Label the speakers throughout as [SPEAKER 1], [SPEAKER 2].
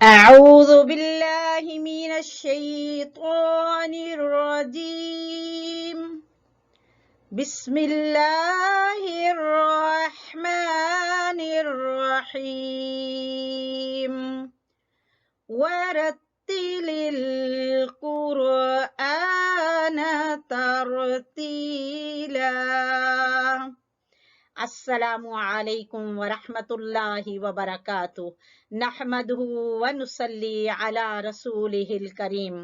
[SPEAKER 1] أعوذ بالله من الشيطان الرجيم بسم الله الرحمن الرحيم ورتل القرآن ترتيلا السلام علیکم ورحمۃ اللہ وبرکاتہ نحمدہ ونصلی علی رسولہ الکریم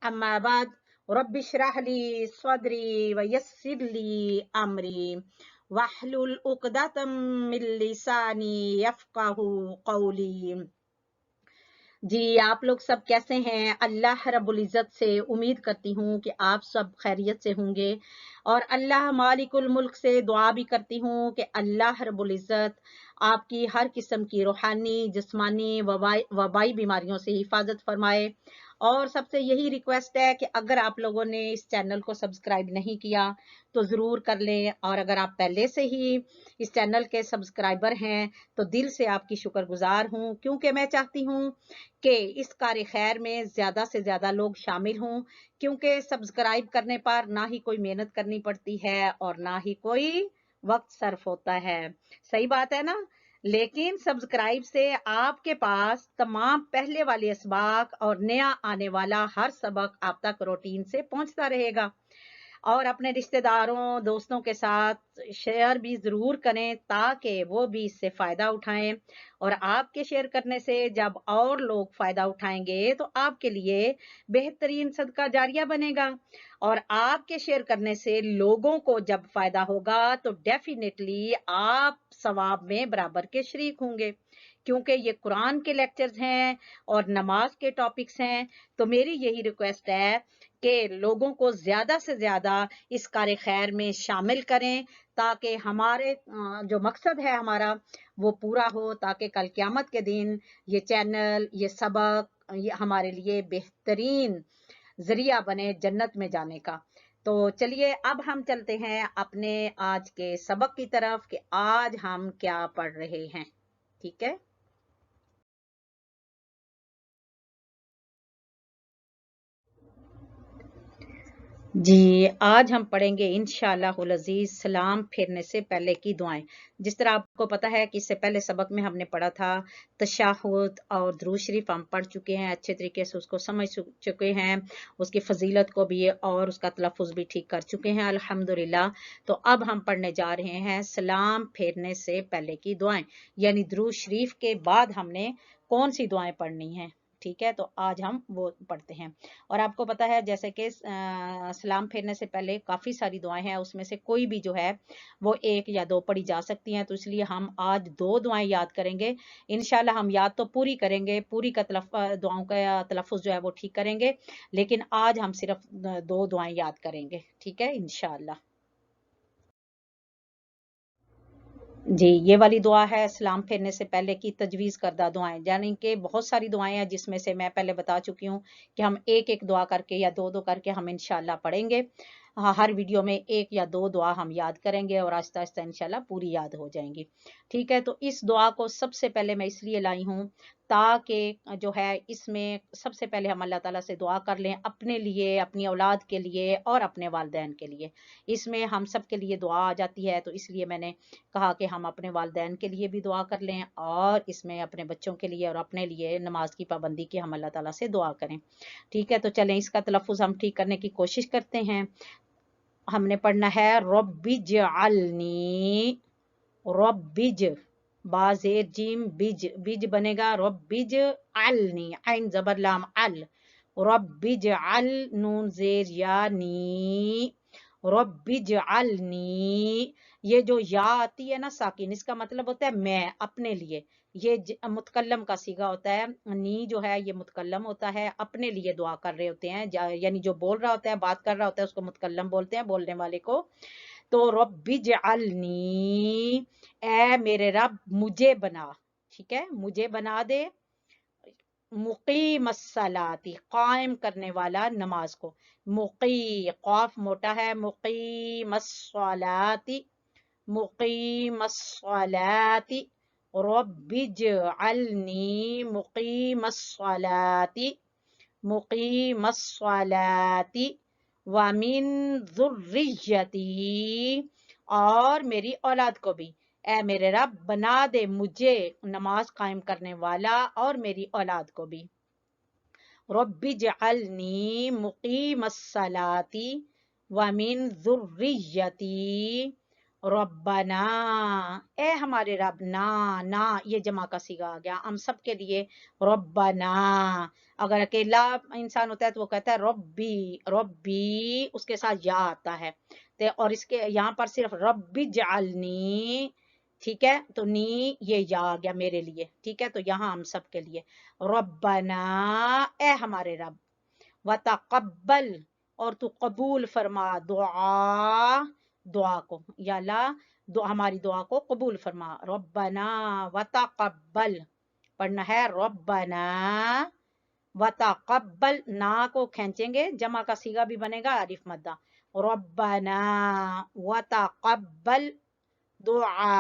[SPEAKER 1] اما بعد رب اشرح لی صدری ویسر لی امری واحلل عقدۃ من لسانی یفقہوا قولی۔ جی آپ لوگ سب کیسے ہیں؟ اللہ رب العزت سے امید کرتی ہوں کہ آپ سب خیریت سے ہوں گے، اور اللہ مالک الملک سے دعا بھی کرتی ہوں کہ اللہ رب العزت آپ کی ہر قسم کی روحانی، جسمانی، وبائی بیماریوں سے حفاظت فرمائے۔ اور سب سے یہی ریکویسٹ ہے کہ اگر آپ لوگوں نے اس چینل کو سبسکرائب نہیں کیا تو ضرور کر لیں، اور اگر آپ پہلے سے ہی اس چینل کے سبسکرائبر ہیں تو دل سے آپ کی شکر گزار ہوں، کیونکہ میں چاہتی ہوں کہ اس کار خیر میں زیادہ سے زیادہ لوگ شامل ہوں، کیونکہ سبسکرائب کرنے پر نہ ہی کوئی محنت کرنی پڑتی ہے اور نہ ہی کوئی وقت صرف ہوتا ہے۔ صحیح بات ہے نا؟ لیکن سبسکرائب سے آپ کے پاس تمام پہلے والے اسباق اور نیا آنے والا ہر سبق آپ تک روٹین سے پہنچتا رہے گا، اور اپنے رشتہ داروں، دوستوں کے ساتھ شیئر بھی ضرور کریں تاکہ وہ بھی اس سے فائدہ اٹھائیں، اور آپ کے شیئر کرنے سے جب اور لوگ فائدہ اٹھائیں گے تو آپ کے لیے بہترین صدقہ جاریہ بنے گا، اور آپ کے شیئر کرنے سے لوگوں کو جب فائدہ ہوگا تو ڈیفینیٹلی آپ ثواب میں برابر کے شریک ہوں گے، کیونکہ یہ قرآن کے لیکچرز ہیں اور نماز کے ٹاپکس ہیں۔ تو میری یہی ریکویسٹ ہے کہ لوگوں کو زیادہ سے زیادہ اس کار خیر میں شامل کریں تاکہ ہمارے جو مقصد ہے ہمارا وہ پورا ہو، تاکہ کل قیامت کے دن یہ چینل، یہ سبق یہ ہمارے لیے بہترین ذریعہ بنے جنت میں جانے کا۔ تو چلیے اب ہم چلتے ہیں اپنے آج کے سبق کی طرف کہ آج ہم کیا پڑھ رہے ہیں، ٹھیک ہے؟ جی آج ہم پڑھیں گے انشاءاللہ العزیز سلام پھیرنے سے پہلے کی دعائیں۔ جس طرح آپ کو پتا ہے کہ اس سے پہلے سبق میں ہم نے پڑھا تھا تشہد اور درود شریف ہم پڑھ چکے ہیں، اچھے طریقے سے اس کو سمجھ چکے ہیں، اس کی فضیلت کو بھی اور اس کا تلفظ بھی ٹھیک کر چکے ہیں الحمدللہ۔ تو اب ہم پڑھنے جا رہے ہیں سلام پھیرنے سے پہلے کی دعائیں، یعنی درود شریف کے بعد ہم نے کون سی دعائیں پڑھنی ہیں، ٹھیک ہے؟ تو آج ہم وہ پڑھتے ہیں۔ اور آپ کو پتا ہے جیسے کہ سلام پھیرنے سے پہلے کافی ساری دعائیں ہیں، اس میں سے کوئی بھی جو ہے وہ ایک یا دو پڑھی جا سکتی ہیں، تو اس لیے ہم آج دو دعائیں یاد کریں گے انشاءاللہ۔ ہم یاد تو پوری کریں گے، پوری کا دعاؤں کا تلفظ جو ہے وہ ٹھیک کریں گے، لیکن آج ہم صرف دو دعائیں یاد کریں گے، ٹھیک ہے انشاءاللہ۔ جی یہ والی دعا ہے سلام پھیرنے سے پہلے کی تجویز کردہ دعائیں، یعنی کہ بہت ساری دعائیں ہیں جس میں سے میں پہلے بتا چکی ہوں کہ ہم ایک ایک دعا کر کے یا دو دو کر کے ہم انشاءاللہ پڑھیں گے۔ ہر ویڈیو میں ایک یا دو دعا ہم یاد کریں گے اور آہستہ آہستہ انشاءاللہ پوری یاد ہو جائیں گی، ٹھیک ہے؟ تو اس دعا کو سب سے پہلے میں اس لیے لائی ہوں تاکہ جو ہے اس میں سب سے پہلے ہم اللہ تعالیٰ سے دعا کر لیں اپنے لیے، اپنی اولاد کے لیے اور اپنے والدین کے لیے۔ اس میں ہم سب کے لیے دعا آ جاتی ہے، تو اس لیے میں نے کہا کہ ہم اپنے والدین کے لیے بھی دعا کر لیں اور اس میں اپنے بچوں کے لیے اور اپنے لیے نماز کی پابندی کی ہم اللہ تعالیٰ سے دعا کریں، ٹھیک ہے؟ تو چلیں اس کا تلفظ ہم ٹھیک کرنے کی کوشش کرتے ہیں۔ ہم نے پڑھنا ہے رب اجعلنی، رب بازیر جیم بج، بج بنے گا رب اجعلنی، عین زبر لام ال، رب اجعل نون زیر یا نی، رب اجعلنی۔ یہ جو یا آتی ہے نا ساکن، اس کا مطلب ہوتا ہے میں، اپنے لیے، یہ متکلم کا صیغہ ہوتا ہے، نی جو ہے یہ متکلم ہوتا ہے، اپنے لیے دعا کر رہے ہوتے ہیں، یعنی جو بول رہا ہوتا ہے، بات کر رہا ہوتا ہے اس کو متکلم بولتے ہیں، بولنے والے کو۔ تو رب اجعلنی، اے میرے رب مجھے بنا، ٹھیک ہے؟ مجھے بنا دے، مقیم الصلاۃ، قائم کرنے والا نماز کو، قاف موٹا ہے، مقیم الصلاۃ، مقیم الصلاۃ، रब्बि जअलनी मुकीमस्सलाती व मिन ज़ुर्रिय्यती, और मेरी औलाद को भी। ए मेरे रब बना दे मुझे नमाज कायम करने वाला और मेरी औलाद को भी। रब्बि जअलनी मुकीमस्सलाती व मिन ज़ुर्रिय्यती रब्बना, ए हमारे रब, ना ना ये जमा का सीगा आ गया हम सब के लिए। रब्बना, अगर अकेला इंसान होता है तो वो कहता है रब्बी, रब्बी उसके साथ या आता है, तो और इसके यहाँ पर सिर्फ रब्बी जालनी, ठीक है, तो नी ये या आ गया मेरे लिए, ठीक है, तो यहाँ हम सब के लिए। रब्बना, ए हमारे रब, वतक़ब्बल, और तू कबूल फरमा, दुआ, दुआ को, या अल्लाह दुआ, हमारी दुआ को कबूल फरमा। रब्बना वतक़ब्बल, पढ़ना है रब्बना वतक़ब्बल, ना को खींचेंगे, जमा का सीगा भी बनेगा अलिफ मद्दा। रब्बना वतक़ब्बल दुआ,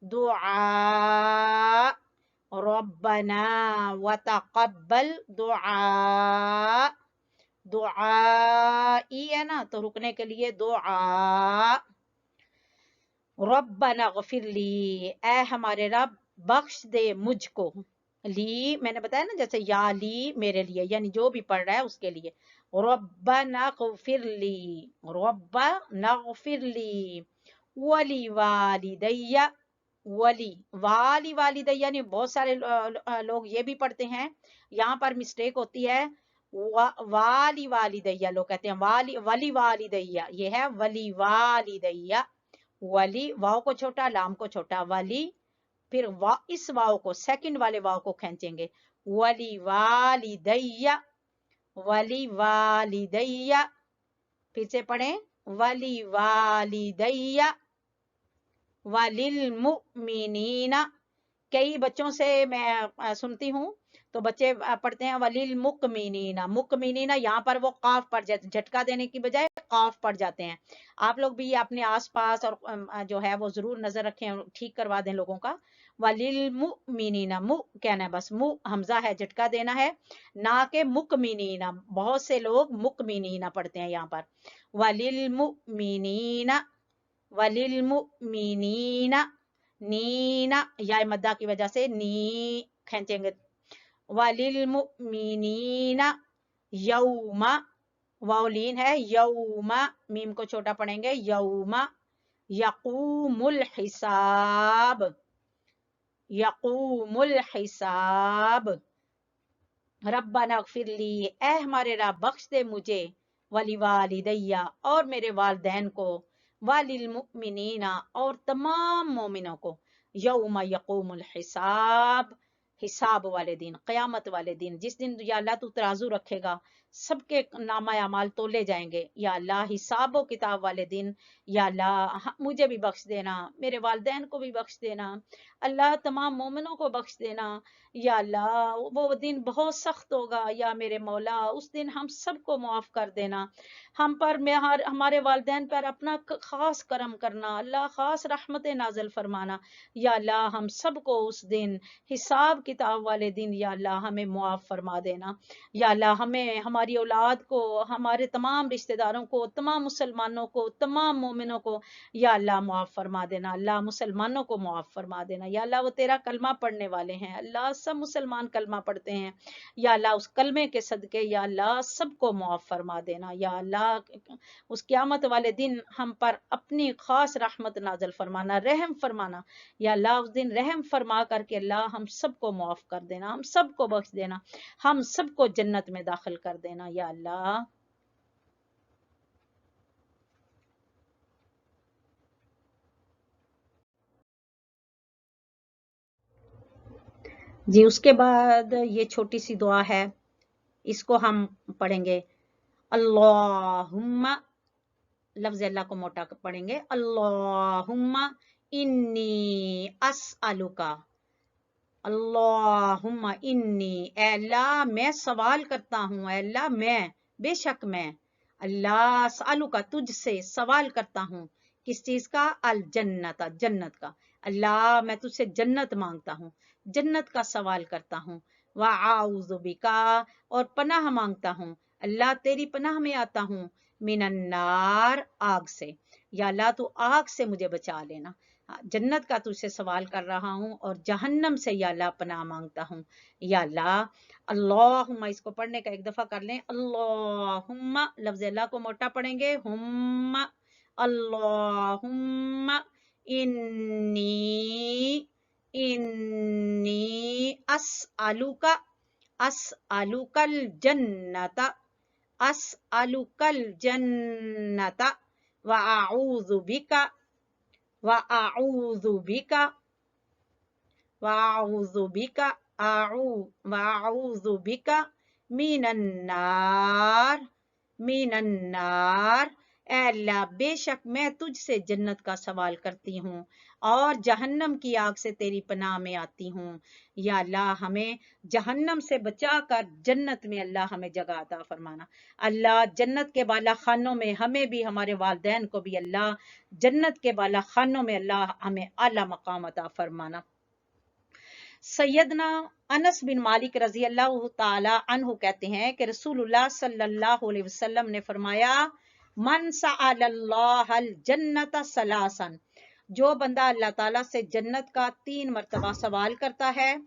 [SPEAKER 1] दुआ, रब्बना वतक़ब्बल दुआ, दुआ ई है ना, तो रुकने के लिए दुआ। रब्बना ग़फ़िरली, ऐ हमारे रब बख्श दे मुझको, ली मैंने बताया ना जैसे या ली मेरे लिए, यानी जो भी पढ़ रहा है उसके लिए। रब्बना ग़फ़िरली, रब्बना ग़फ़िरली वली वालिदैया, वली वाली वालिदैया नहीं, बहुत सारे लोग ये भी पढ़ते हैं, यहाँ पर मिस्टेक होती है, वाली वालिदैया लोग कहते हैं, वाली वली वालिदैया, ये है वली वालिदैया, वली वाव को छोटा लाम को छोटा, वली, फिर इस वाव को सेकंड वाले वाव को खींचेंगे, वली वालिदैया, वली वालिदैया, फिर से पढ़ें वली वालिदैया वलिल मुमिनीना। कई बच्चों से मैं सुनती हूँ तो बच्चे पढ़ते हैं वलिल मुकमिनीना, मुकमिनीना, यहाँ पर वो काफ पड़ जाते, झटका देने की बजाय काफ पड़ जाते हैं। आप लोग भी अपने आसपास और जो है वो जरूर नजर रखें, ठीक करवा दें लोगों का। वलिल मुमिनीना, मु कहना है बस, मु हमजा है, झटका देना है, ना के मुकमिनीना, बहुत से लोग मुकमिनीना पढ़ते हैं यहाँ पर। वलिल मुमिनीना, वलिल मुमिनीना, नीना या मद्दा की वजह से नी खींचेंगे, वलिल मुमिनीना यौमा, वाउलीन है, यौमा, मीम को छोटा पढ़ेंगे, यौमा यक़ूमुल हिसाब, यक़ूमुल हिसाब। रब्बना ग़फ़िरली, ऐ हमारे रब बख्श दे मुझे, वली वालिदैया, और मेरे वालिदैन को, वालिल मुमिनीना, और तमाम मोमिनों को, यौम यक़ूमुल हिसाब, हिसाब वाले दिन, क़यामत वाले दिन, जिस दिन या अल्लाह तू तराजू रखेगा, सबके नामा अमाल तोले जाएंगे, या अल्लाह हिसाब व किताब वाले दिन, या अल्लाह मुझे भी बख्श देना, मेरे वालिदैन को भी बख्श देना, अल्लाह तमाम मोमिनों को बख्श देना, या अल्लाह वो दिन बहुत सख्त होगा, या मेरे मौला उस दिन हम सबको माफ कर देना, हम पर हमारे वालिदैन पर अपना खास करम करना, अल्लाह खास रहमत नाज़िल फरमाना, या अल्लाह हम सबको उस दिन हिसाब किताब वाले दिन या अल्लाह हमें मुआफ फरमा देना, या अल्लाह हमें, हमारी औलाद को, हमारे तमाम रिश्तेदारों को, तमाम मुसलमानों को, तमाम मोमिनों को या अल्लाह मुआफ फरमा देना, अल्लाह मुसलमानों को मुआफ फरमा देना, या अल्लाह वो तेरा कलमा पढ़ने वाले हैं, अल्लाह सब मुसलमान कलमा पढ़ते हैं, या अल्लाह उस कलमे के सदके या अल्लाह सबको मुआफ फरमा देना, या अल्लाह उस क़यामत वाले दिन हम पर अपनी खास रहमत नाज़िल फरमाना, रहम फरमाना, या अल्लाह उस दिन रहम फरमा करके अल्लाह हम सबको मुआफ कर देना, हम सबको बख्श देना, हम सबको जन्नत में दाखिल कर देना, या अल्लाह। जी उसके बाद ये छोटी सी दुआ है, इसको हम पढ़ेंगे, अल्लाहुम्मा, लफ्ज़ अल्लाह को मोटा पढ़ेंगे, अल्लाहुम्मा इन्नी अस्अलुका, अल्लाहुम्मा इन्नी, अल्लाह मैं सवाल करता हूँ, अल्लाह मैं, बेशक मैं, अल्लाह अस्अलुका तुझसे सवाल करता हूँ, किस चीज का, अल जन्नत, जन्नत का, अल्लाह मैं तुझसे जन्नत मांगता हूँ, जन्नत का सवाल करता हूँ। वअऊज़ु बिका, और पनाह मांगता हूँ, अल्लाह तेरी पनाह में आता हूँ, मिनन्नार, आग से, या अल्लाह तू आग से मुझे बचा लेना। जन्नत का तुझसे सवाल कर रहा हूँ और जहन्नम से या अल्लाह पनाह मांगता हूँ या अल्लाह। अल्लाहुम्मा, इसको पढ़ने का एक दफा कर लें, अल्लाहुम्मा, लफ्ज अल्लाह को मोटा पढ़ेंगे, हुम्मा, अल्लाहुम्मा इन्नी इन्नी अस्अलुका, अस्अलुकल जन्नता, अस्अलुकल जन्नता, व अऊज़ु बिका, व अऊज़ु बिका, व अऊज़ु बिका, व अऊज़ु बिका मिनन्नार, मिनन्नार। ऐ अल्लाह बेशक मैं तुझसे जन्नत का सवाल करती हूँ और जहन्नम की आग से तेरी पनाह में आती हूँ। या अल्लाह हमें जहन्नम से बचा कर जन्नत में अल्लाह हमें जगह अता फरमाना। अल्लाह जन्नत के बाला खानों में हमें भी, हमारे वालिदैन को भी अल्लाह जन्नत के बाला खानों में अल्लाह हमें आला मकाम अता फरमाना। सैयदना अनस बिन मालिक रजी अल्लाह ताला अन्हु कहते हैं कि रसूलुल्लाह सल्लल्लाहु अलैहि वसल्लम ने फरमाया, मन सअलल्लाहल जन्नत सलासन, जो बंदा अल्लाह ताला से जन्नत का 3 मरतबा सवाल करता है,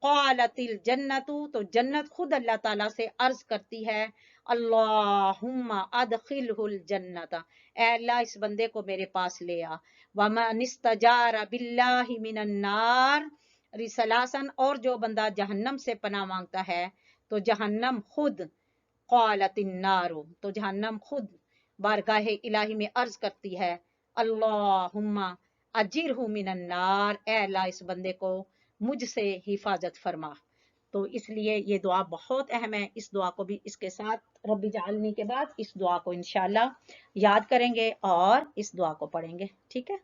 [SPEAKER 1] क़ालतिल जन्नतु, तो जन्नत खुद अल्लाह ताला से अर्ज करती है, अल्लाहुम्मा अदखिलहुल जन्नत, ऐ अल्लाह इस बंदे को मेरे पास ले आ। वमन इस्तजारा बिल्लाहि मिनन नार रिसलासन, और जो बंदा जहन्नम से पनाह मांगता है तो जहन्नम खुद, क़ालतिन नारु, तो जहन्नम खुद बारगाह इलाही में अर्ज करती है, अल्लाहुम्मा अजिरहु मिनन नार, ए अल्लाह इस बंदे को मुझसे हिफाजत फरमा। तो इसलिए ये दुआ बहुत अहम है। इस दुआ को भी इसके साथ रब्बी जालनी के बाद इस दुआ को इंशाल्लाह याद करेंगे और इस दुआ को पढ़ेंगे, ठीक है।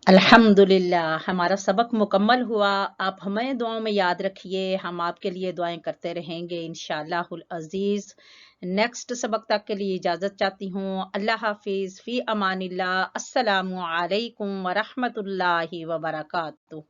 [SPEAKER 1] अल्हम्दुलिल्लाह, हमारा सबक मुकम्मल हुआ। आप हमें दुआओं में याद रखिए, हम आपके लिए दुआएं करते रहेंगे इंशाअल्लाहुल अजीज। नेक्स्ट सबक तक के लिए इजाजत चाहती हूँ। अल्लाह हाफिज, फी अमानिल्लाह, अस्सलामु अलैकुम व रहमतुल्लाहि व बरकातुहू।